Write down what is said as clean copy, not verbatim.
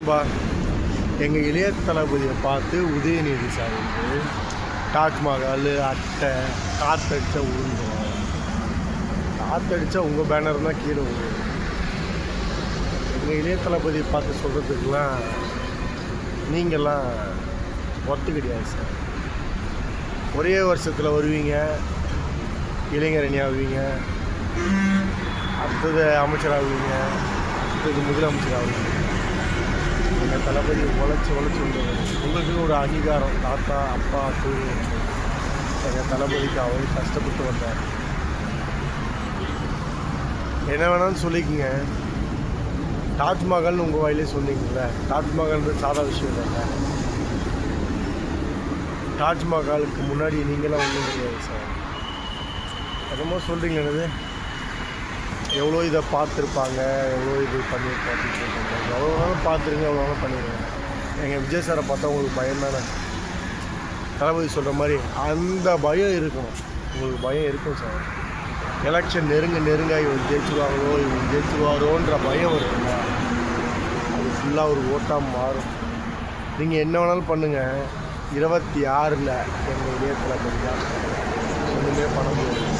நண்பா, எங்கள் இளைய தளபதியை பார்த்து உதயநிதி சார் வந்து தாஜ்மஹால் அட்டை காற்றடிச்சா உருந்துடும். காற்றடிச்சா உங்கள் பேனர் தான் கீழே விழுவும். எங்கள் இளைய தளபதியை பார்த்து சொல்கிறதுக்கெலாம் நீங்கள்லாம் ஒர்த்து கிடையாது சார். ஒரே வருஷத்தில் வருவீங்க, இளைஞரணி ஆகுவீங்க, அடுத்தது அமைச்சராகுவீங்க, அடுத்தது முதலமைச்சராகுவீங்க. எங்கள் தளபதி உழைச்சி வந்துடுவாங்க. உங்களுக்குன்னு ஒரு அங்கீகாரம் தாத்தா அப்பா தூண். எங்கள் தளபதிக்கு அவர் கஷ்டப்பட்டு வந்தார். என்ன வேணாலும் சொல்லிக்கங்க. தாஜ்மஹால்னு உங்கள் வாயிலே சொன்னீங்கல்ல, தாஜ்மஹால்ன்றது சாதா விஷயம் இல்லைங்க. தாஜ்மஹாலுக்கு முன்னாடி நீங்களாம் ஒன்றும் கிடையாது சார். என்னமோ சொல்கிறீங்க, என்னது எவ்வளோ இதை பார்த்துருப்பாங்க, எவ்வளோ இது பண்ணியிருப்பாங்க. எவ்வளோ வேணாலும் பார்த்துருங்க, எவ்வளோ வேணாலும் பண்ணிடுங்க. எங்கள் விஜய் சாரை பார்த்தா உங்களுக்கு பயம் தானே? தளபதி சொல்கிற மாதிரி அந்த பயம் இருக்கணும். உங்களுக்கு பயம் இருக்கும் சார். எலெக்ஷன் நெருங்க இவங்க ஜெயிச்சுருவாரோன்ற பயம் இருக்குங்க. அது ஃபுல்லாக ஒரு ஓட்டாக மாறும். நீங்கள் என்ன வேணாலும் பண்ணுங்கள். 26 எங்கள் இளைய தளபதி தான் ஒன்றுமே பண்ண முடியாது.